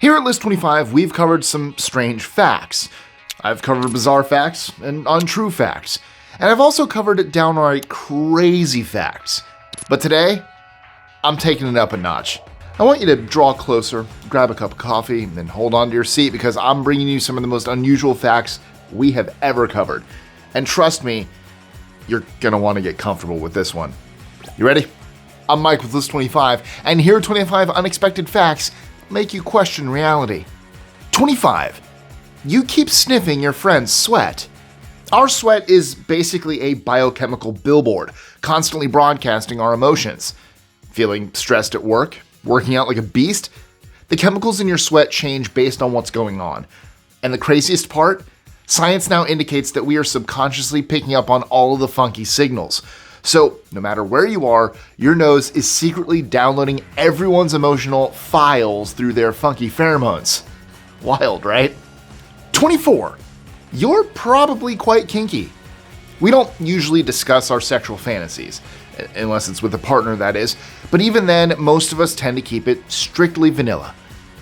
Here at List 25, we've covered some strange facts. I've covered bizarre facts and untrue facts. And I've also covered downright crazy facts. But today, I'm taking it up a notch. I want you to draw closer, grab a cup of coffee, and hold on to your seat because I'm bringing you some of the most unusual facts we have ever covered. And trust me, you're gonna want to get comfortable with this one. You ready? I'm Mike with List 25, and here are 25 unexpected facts make you question reality. 25. You keep sniffing your friend's sweat. Our sweat is basically a biochemical billboard, constantly broadcasting our emotions. Feeling stressed at work? Working out like a beast? The chemicals in your sweat change based on what's going on. And the craziest part? Science now indicates that we are subconsciously picking up on all of the funky signals. So, no matter where you are, your nose is secretly downloading everyone's emotional files through their funky pheromones. Wild, right? 24. You're probably quite kinky. We don't usually discuss our sexual fantasies, unless it's with a partner, that is, but even then, most of us tend to keep it strictly vanilla.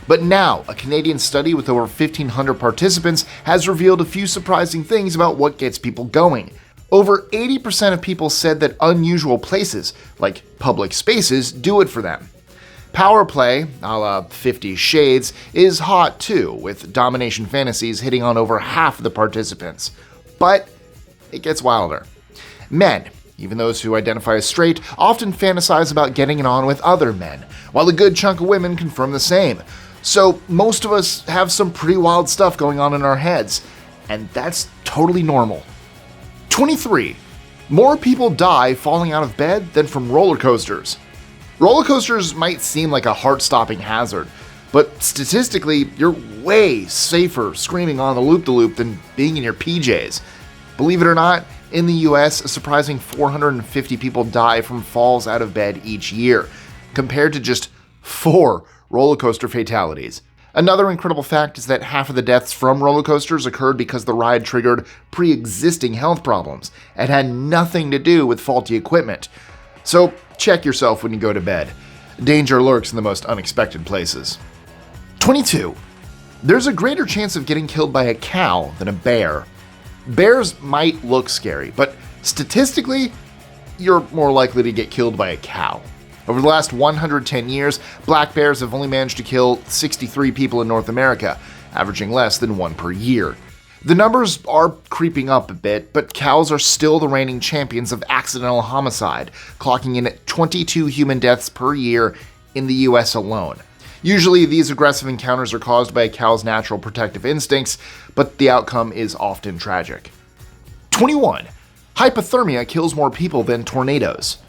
But now, a Canadian study with over 1,500 participants has revealed a few surprising things about what gets people going. Over 80% of people said that unusual places, like public spaces, do it for them. Power play, a la 50 Shades, is hot too, with domination fantasies hitting on over half of the participants. But it gets wilder. Men, even those who identify as straight, often fantasize about getting it on with other men, while a good chunk of women confirm the same. So most of us have some pretty wild stuff going on in our heads, and that's totally normal. 23. More people die falling out of bed than from roller coasters. Roller coasters might seem like a heart-stopping hazard, but statistically, you're way safer screaming on the loop-de-loop than being in your PJs. Believe it or not, in the US, a surprising 450 people die from falls out of bed each year, compared to just 4 roller coaster fatalities. Another incredible fact is that half of the deaths from roller coasters occurred because the ride triggered pre-existing health problems and had nothing to do with faulty equipment. So check yourself when you go to bed. Danger lurks in the most unexpected places. 22. There's a greater chance of getting killed by a cow than a bear. Bears might look scary, but statistically, you're more likely to get killed by a cow. Over the last 110 years, black bears have only managed to kill 63 people in North America, averaging less than 1 per year. The numbers are creeping up a bit, but cows are still the reigning champions of accidental homicide, clocking in at 22 human deaths per year in the US alone. Usually, these aggressive encounters are caused by a cow's natural protective instincts, but the outcome is often tragic. 21. Hypothermia kills more people than tornadoes.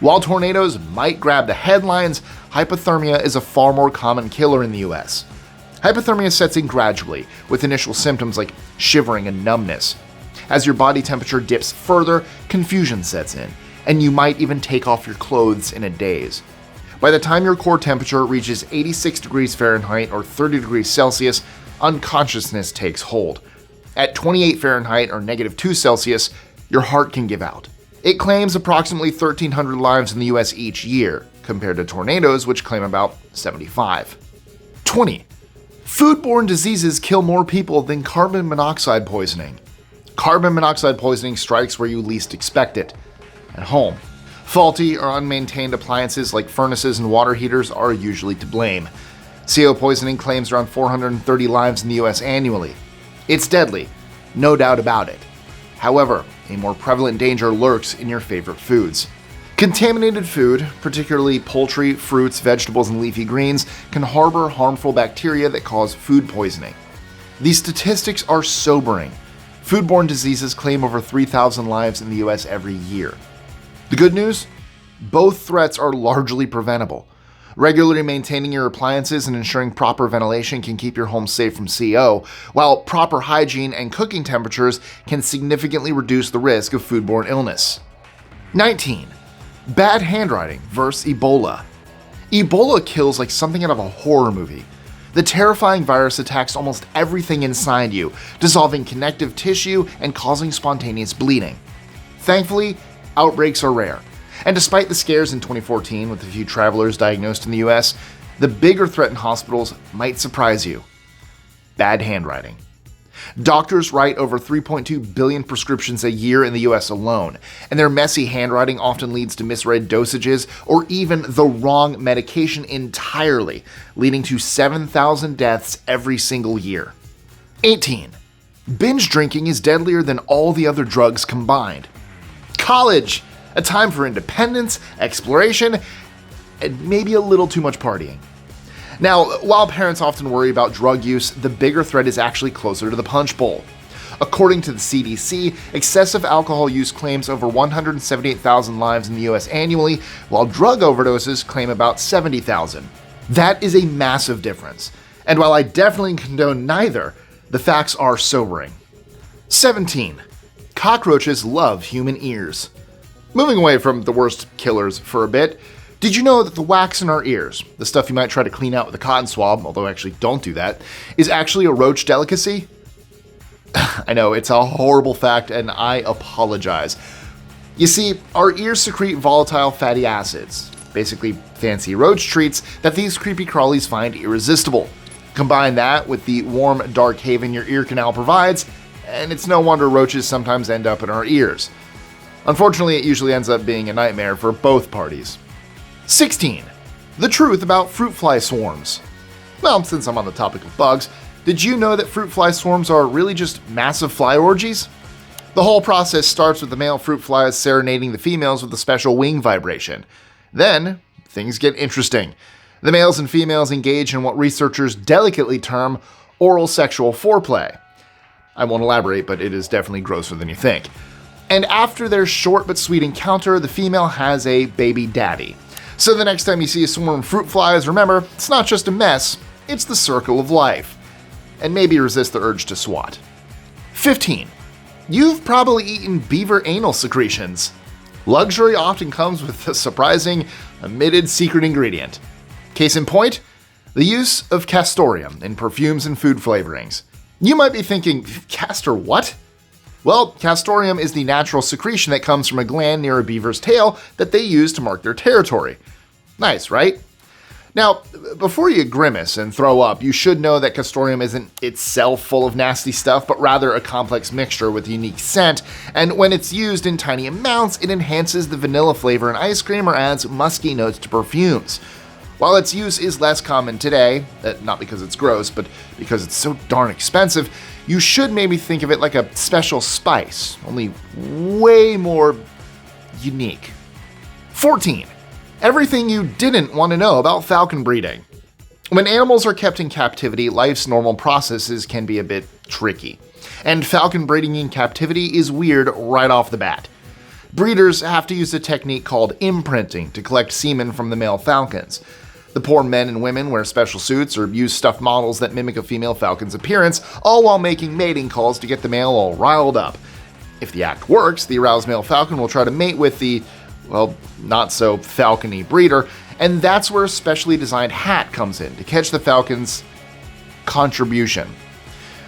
While tornadoes might grab the headlines, hypothermia is a far more common killer in the US. Hypothermia sets in gradually, with initial symptoms like shivering and numbness. As your body temperature dips further, confusion sets in, and you might even take off your clothes in a daze. By the time your core temperature reaches 86 degrees Fahrenheit or 30 degrees Celsius, unconsciousness takes hold. At 28 Fahrenheit or -2 Celsius, your heart can give out. It claims approximately 1,300 lives in the US each year, compared to tornadoes, which claim about 75. 20. Foodborne diseases kill more people than carbon monoxide poisoning. Carbon monoxide poisoning strikes where you least expect it, at home. Faulty or unmaintained appliances like furnaces and water heaters are usually to blame. CO poisoning claims around 430 lives in the US annually. It's deadly, no doubt about it. However, a more prevalent danger lurks in your favorite foods. Contaminated food, particularly poultry, fruits, vegetables, and leafy greens, can harbor harmful bacteria that cause food poisoning. These statistics are sobering. Foodborne diseases claim over 3,000 lives in the US every year. The good news? Both threats are largely preventable. Regularly maintaining your appliances and ensuring proper ventilation can keep your home safe from CO, while proper hygiene and cooking temperatures can significantly reduce the risk of foodborne illness. 19. Bad handwriting versus Ebola. Ebola kills like something out of a horror movie. The terrifying virus attacks almost everything inside you, dissolving connective tissue and causing spontaneous bleeding. Thankfully, outbreaks are rare. And despite the scares in 2014 with a few travelers diagnosed in the US, The bigger threat in hospitals might surprise you. Bad handwriting. Doctors write over 3.2 billion prescriptions a year in the US alone, and their messy handwriting often leads to misread dosages or even the wrong medication entirely, leading to 7,000 deaths every single year. 18. Binge drinking is deadlier than all the other drugs combined. College! A time for independence, exploration, and maybe a little too much partying. Now, while parents often worry about drug use, the bigger threat is actually closer to the punch bowl. According to the CDC, excessive alcohol use claims over 178,000 lives in the US annually, while drug overdoses claim about 70,000. That is a massive difference. And while I definitely condone neither, the facts are sobering. 17. Cockroaches love human ears. Moving away from the worst killers for a bit, did you know that the wax in our ears, the stuff you might try to clean out with a cotton swab, although actually don't do that, is actually a roach delicacy? I know, it's a horrible fact and I apologize. You see, our ears secrete volatile fatty acids, basically fancy roach treats that these creepy crawlies find irresistible. Combine that with the warm, dark haven your ear canal provides, and it's no wonder roaches sometimes end up in our ears. Unfortunately, it usually ends up being a nightmare for both parties. 16. The truth about fruit fly swarms. Well, since I'm on the topic of bugs, did you know that fruit fly swarms are really just massive fly orgies? The whole process starts with the male fruit flies serenading the females with a special wing vibration. Then, things get interesting. The males and females engage in what researchers delicately term oral sexual foreplay. I won't elaborate, but it is definitely grosser than you think. And after their short but sweet encounter, the female has a baby daddy. So the next time you see a swarm of fruit flies, remember, it's not just a mess, it's the circle of life. And maybe resist the urge to swat. 15. You've probably eaten beaver anal secretions. Luxury often comes with a surprising, omitted secret ingredient. Case in point, the use of castoreum in perfumes and food flavorings. You might be thinking, castor what? Well, castoreum is the natural secretion that comes from a gland near a beaver's tail that they use to mark their territory. Nice, right? Now, before you grimace and throw up, you should know that castoreum isn't itself full of nasty stuff, but rather a complex mixture with a unique scent, and when it's used in tiny amounts, it enhances the vanilla flavor in ice cream or adds musky notes to perfumes. While its use is less common today, not because it's gross, but because it's so darn expensive, you should maybe think of it like a special spice, only way more unique. 14. Everything you didn't want to know about falcon breeding. When animals are kept in captivity, life's normal processes can be a bit tricky. And falcon breeding in captivity is weird right off the bat. Breeders have to use a technique called imprinting to collect semen from the male falcons. The poor men and women wear special suits or use stuffed models that mimic a female falcon's appearance, all while making mating calls to get the male all riled up. If the act works, the aroused male falcon will try to mate with the, well, not so falcony breeder, and that's where a specially designed hat comes in to catch the falcon's contribution.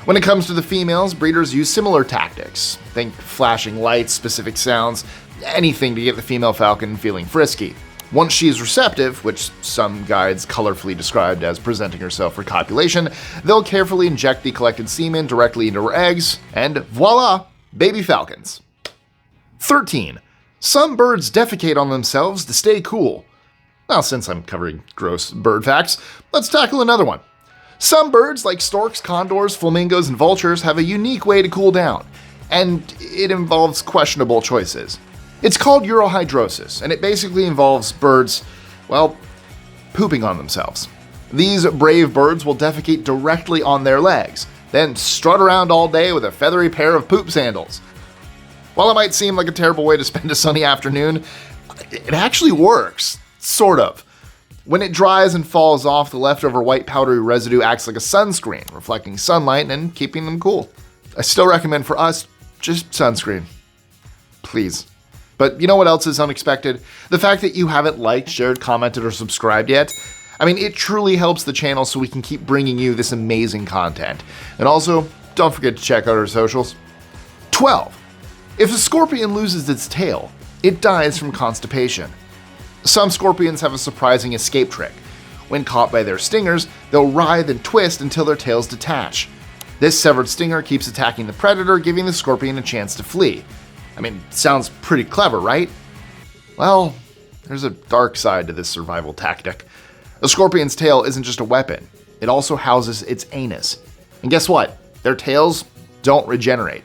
When it comes to the females, breeders use similar tactics. Think flashing lights, specific sounds, anything to get the female falcon feeling frisky. Once she is receptive, which some guides colorfully described as presenting herself for copulation, they'll carefully inject the collected semen directly into her eggs, and voila, baby falcons. 13. Some birds defecate on themselves to stay cool. Well, since I'm covering gross bird facts, let's tackle another one. Some birds, like storks, condors, flamingos, and vultures, have a unique way to cool down, and it involves questionable choices. It's called urohydrosis, and it basically involves birds, well, pooping on themselves. These brave birds will defecate directly on their legs, then strut around all day with a feathery pair of poop sandals. While it might seem like a terrible way to spend a sunny afternoon, it actually works, sort of. When it dries and falls off, the leftover white powdery residue acts like a sunscreen, reflecting sunlight and keeping them cool. I still recommend for us, just sunscreen. Please. But you know what else is unexpected? The fact that you haven't liked, shared, commented, or subscribed yet. I mean, it truly helps the channel so we can keep bringing you this amazing content. And also, don't forget to check out our socials. 12. If a scorpion loses its tail, it dies from constipation. Some scorpions have a surprising escape trick. When caught by their stingers, they'll writhe and twist until their tails detach. This severed stinger keeps attacking the predator, giving the scorpion a chance to flee. I mean, sounds pretty clever, right? Well, there's a dark side to this survival tactic. A scorpion's tail isn't just a weapon, it also houses its anus. And guess what? Their tails don't regenerate.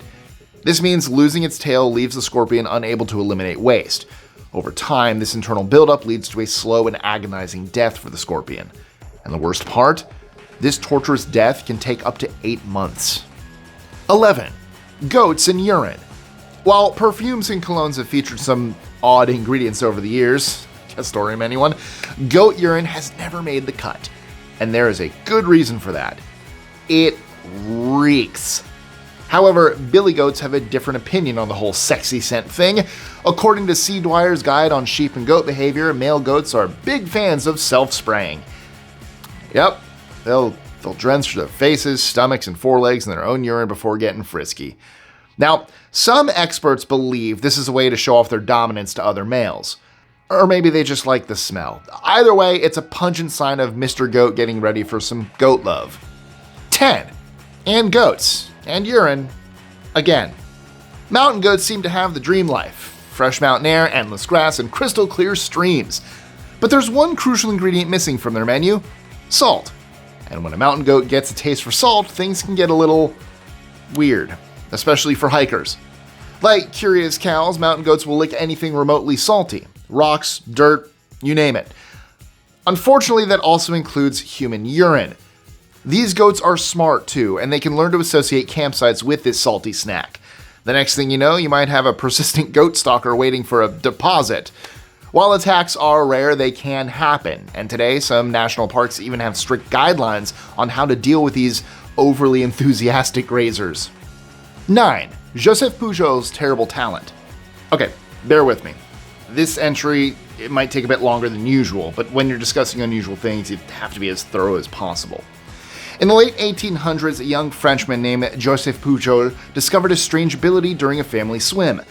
This means losing its tail leaves the scorpion unable to eliminate waste. Over time, this internal buildup leads to a slow and agonizing death for the scorpion. And the worst part? This torturous death can take up to 8 months. 11. Goats and urine. While perfumes and colognes have featured some odd ingredients over the years, Castorium anyone, goat urine has never made the cut. And there is a good reason for that. It reeks. However, billy goats have a different opinion on the whole sexy scent thing. According to C. Dwyer's Guide on Sheep and Goat Behavior, male goats are big fans of self-spraying. Yep, they'll drench their faces, stomachs, and forelegs in their own urine before getting frisky. Now, some experts believe this is a way to show off their dominance to other males. Or maybe they just like the smell. Either way, it's a pungent sign of Mr. Goat getting ready for some goat love. 10. And goats. And urine. Again. Mountain goats seem to have the dream life. Fresh mountain air, endless grass, and crystal clear streams. But there's one crucial ingredient missing from their menu. Salt. And when a mountain goat gets a taste for salt, things can get a little weird. Especially for hikers. Like curious cows, mountain goats will lick anything remotely salty. Rocks, dirt, you name it. Unfortunately, that also includes human urine. These goats are smart too, and they can learn to associate campsites with this salty snack. The next thing you know, you might have a persistent goat stalker waiting for a deposit. While attacks are rare, they can happen, and today some national parks even have strict guidelines on how to deal with these overly enthusiastic grazers. 9. Joseph Pujol's terrible talent. Okay, bear with me. This entry, it might take a bit longer than usual, but when you're discussing unusual things, you have to be as thorough as possible. In the late 1800s, a young Frenchman named Joseph Pujol discovered a strange ability during a family swim.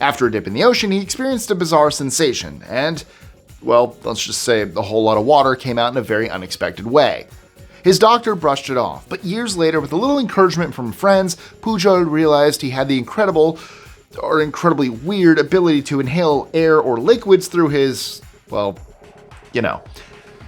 After a dip in the ocean, he experienced a bizarre sensation, and, well, let's just say a whole lot of water came out in a very unexpected way. His doctor brushed it off, but years later, with a little encouragement from friends, Pujol realized he had the incredibly weird ability to inhale air or liquids through his,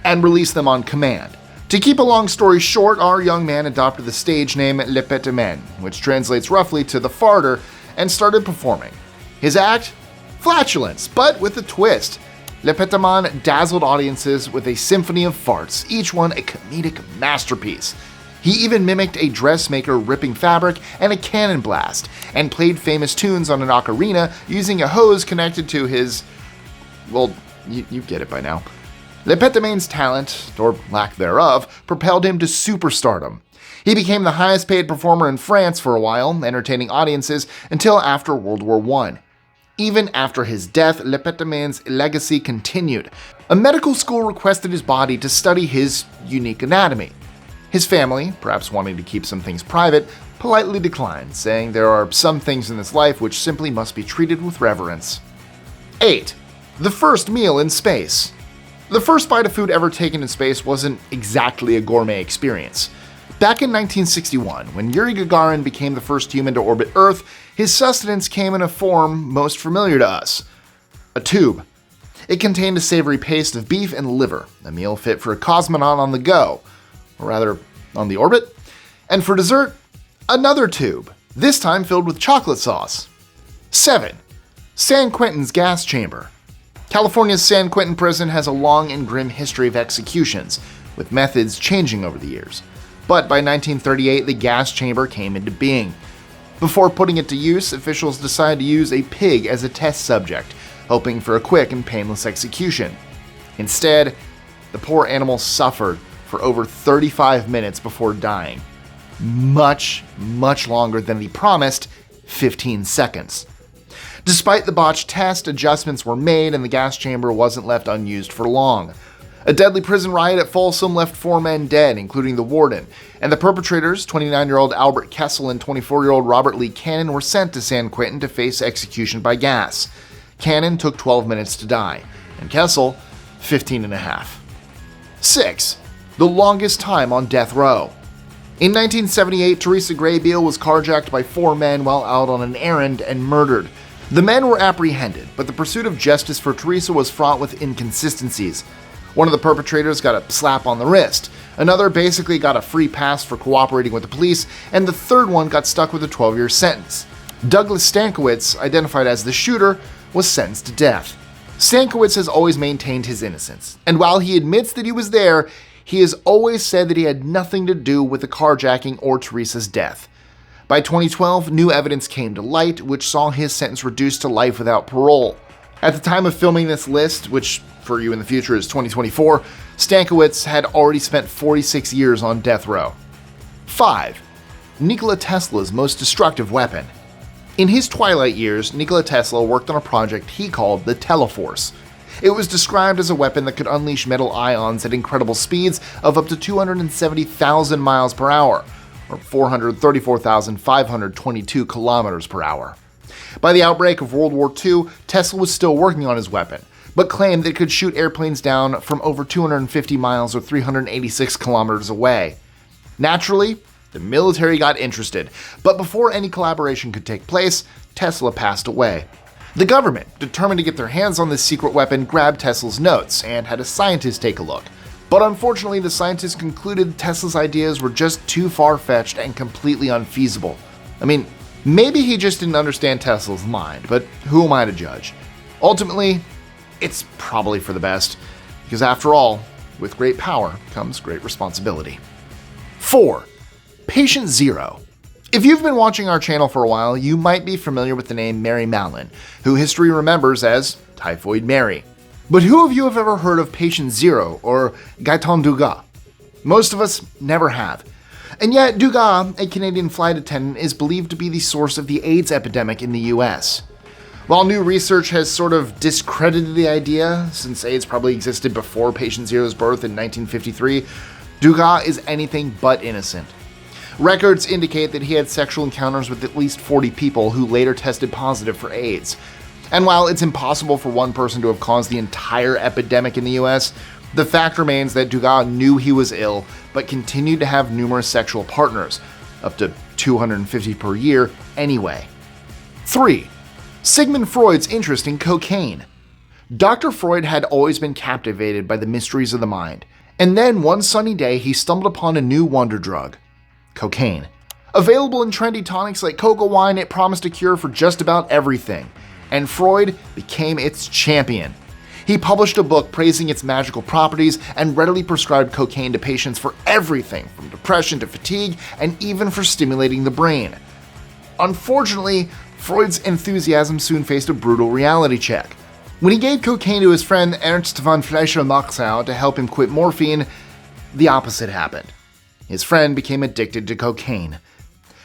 and release them on command. To keep a long story short, our young man adopted the stage name Le Petit Man, which translates roughly to the farter, and started performing. His act? Flatulence, but with a twist. Le Petit Man dazzled audiences with a symphony of farts, each one a comedic masterpiece. He even mimicked a dressmaker ripping fabric and a cannon blast, and played famous tunes on an ocarina using a hose connected to his... well, you get it by now. Le Petit Man's talent, or lack thereof, propelled him to superstardom. He became the highest paid performer in France for a while, entertaining audiences until after World War I. Even after his death, Le Petit Man's legacy continued. A medical school requested his body to study his unique anatomy. His family, perhaps wanting to keep some things private, politely declined, saying there are some things in this life which simply must be treated with reverence. 8. The first meal in space. The first bite of food ever taken in space wasn't exactly a gourmet experience. Back in 1961, when Yuri Gagarin became the first human to orbit Earth, his sustenance came in a form most familiar to us. A tube. It contained a savory paste of beef and liver, a meal fit for a cosmonaut on the go, or rather, on the orbit. And for dessert, another tube, this time filled with chocolate sauce. 7. San Quentin's gas chamber. California's San Quentin prison has a long and grim history of executions, with methods changing over the years. But by 1938, the gas chamber came into being. Before putting it to use, officials decided to use a pig as a test subject, hoping for a quick and painless execution. Instead, the poor animal suffered for over 35 minutes before dying. Much, much longer than the promised 15 seconds. Despite the botched test, adjustments were made and the gas chamber wasn't left unused for long. A deadly prison riot at Folsom left 4 men dead, including the warden, and the perpetrators, 29-year-old Albert Kessel and 24-year-old Robert Lee Cannon, were sent to San Quentin to face execution by gas. Cannon took 12 minutes to die, and Kessel, 15 and a half. 6. The longest time on death row. In 1978, Teresa Gray Beale was carjacked by 4 men while out on an errand and murdered. The men were apprehended, but the pursuit of justice for Teresa was fraught with inconsistencies. One of the perpetrators got a slap on the wrist, another basically got a free pass for cooperating with the police, and the third one got stuck with a 12-year sentence. Douglas Stankiewicz, identified as the shooter, was sentenced to death. Stankiewicz has always maintained his innocence, and while he admits that he was there, he has always said that he had nothing to do with the carjacking or Teresa's death. By 2012, new evidence came to light, which saw his sentence reduced to life without parole. At the time of filming this list, which for you in the future is 2024, Stankiewicz had already spent 46 years on death row. 5. Nikola Tesla's most destructive weapon. In his twilight years, Nikola Tesla worked on a project he called the Teleforce. It was described as a weapon that could unleash metal ions at incredible speeds of up to 270,000 miles per hour, or 434,522 kilometers per hour. By the outbreak of World War II, Tesla was still working on his weapon, but claimed that it could shoot airplanes down from over 250 miles or 386 kilometers away. Naturally, the military got interested, but before any collaboration could take place, Tesla passed away. The government, determined to get their hands on this secret weapon, grabbed Tesla's notes and had a scientist take a look. But unfortunately, the scientists concluded Tesla's ideas were just too far-fetched and completely unfeasible. I mean, maybe he just didn't understand Tesla's mind, but who am I to judge? Ultimately, it's probably for the best, because after all, with great power comes great responsibility. 4. Patient Zero. If you've been watching our channel for a while, you might be familiar with the name Mary Mallon, who history remembers as Typhoid Mary. But who of you have ever heard of Patient Zero or Gaetan Dugas? Most of us never have. And yet Dugas, a Canadian flight attendant, is believed to be the source of the AIDS epidemic in the US. While new research has sort of discredited the idea, since AIDS probably existed before Patient Zero's birth in 1953, Dugas is anything but innocent. Records indicate that he had sexual encounters with at least 40 people who later tested positive for AIDS. And while it's impossible for one person to have caused the entire epidemic in the US, the fact remains that Dugas knew he was ill, but continued to have numerous sexual partners, up to 250 per year anyway. 3. Sigmund Freud's interest in cocaine. Dr. Freud had always been captivated by the mysteries of the mind, and then one sunny day he stumbled upon a new wonder drug. Cocaine. Available in trendy tonics like coca wine, it promised a cure for just about everything, and Freud became its champion. He published a book praising its magical properties and readily prescribed cocaine to patients for everything from depression to fatigue and even for stimulating the brain. Unfortunately, Freud's enthusiasm soon faced a brutal reality check. When he gave cocaine to his friend Ernst von Fleischer-Machau to help him quit morphine, the opposite happened. His friend became addicted to cocaine.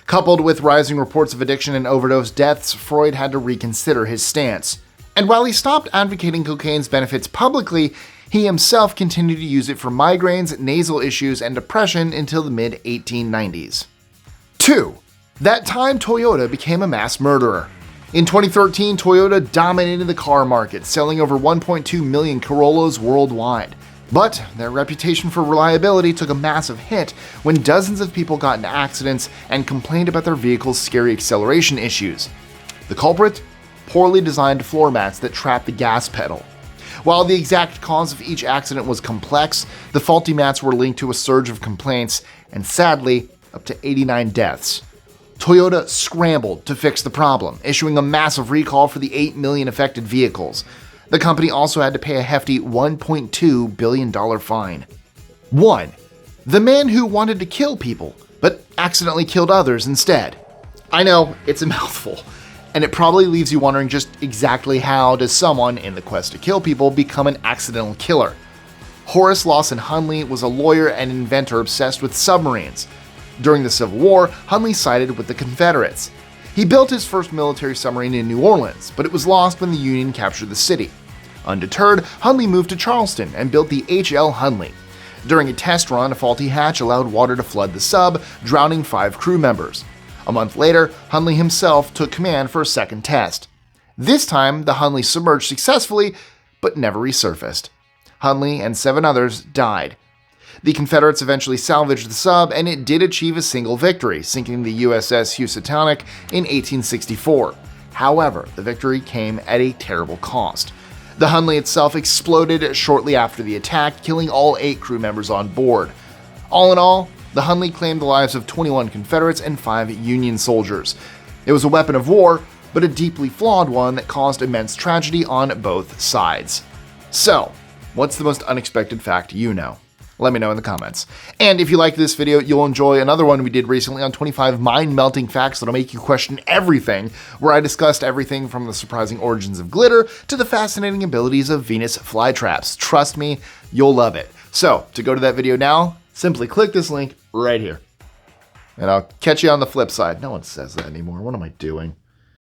Coupled with rising reports of addiction and overdose deaths, Freud had to reconsider his stance. And while he stopped advocating cocaine's benefits publicly, he himself continued to use it for migraines, nasal issues, and depression until the mid-1890s. 2. That time Toyota became a mass murderer. In 2013, Toyota dominated the car market, selling over 1.2 million Corollas worldwide. But their reputation for reliability took a massive hit when dozens of people got into accidents and complained about their vehicle's scary acceleration issues. The culprit? Poorly designed floor mats that trapped the gas pedal. While the exact cause of each accident was complex, the faulty mats were linked to a surge of complaints and, sadly, up to 89 deaths. Toyota scrambled to fix the problem, issuing a massive recall for the 8 million affected vehicles. The company also had to pay a hefty $1.2 billion fine. 1. The man who wanted to kill people, but accidentally killed others instead. I know, it's a mouthful, and it probably leaves you wondering just exactly how does someone in the quest to kill people become an accidental killer. Horace Lawson Hundley was a lawyer and inventor obsessed with submarines. During the Civil War, Hundley sided with the Confederates. He built his first military submarine in New Orleans, but it was lost when the Union captured the city. Undeterred, Hundley moved to Charleston and built the H.L. Hundley. During a test run, a faulty hatch allowed water to flood the sub, drowning 5 crew members. A month later, Hundley himself took command for a second test. This time, the Hundley submerged successfully, but never resurfaced. Hundley and 7 others died, The Confederates eventually salvaged the sub, and it did achieve a single victory, sinking the USS Housatonic in 1864. However, the victory came at a terrible cost. The Hundley itself exploded shortly after the attack, killing all 8 crew members on board. All in all, the Hundley claimed the lives of 21 Confederates and 5 Union soldiers. It was a weapon of war, but a deeply flawed one that caused immense tragedy on both sides. So, what's the most unexpected fact you know? Let me know in the comments. And if you liked this video, you'll enjoy another one we did recently on 25 mind-melting facts that'll make you question everything, where I discussed everything from the surprising origins of glitter to the fascinating abilities of Venus flytraps. Trust me, you'll love it. So, to go to that video now, simply click this link right here. And I'll catch you on the flip side. No one says that anymore. What am I doing?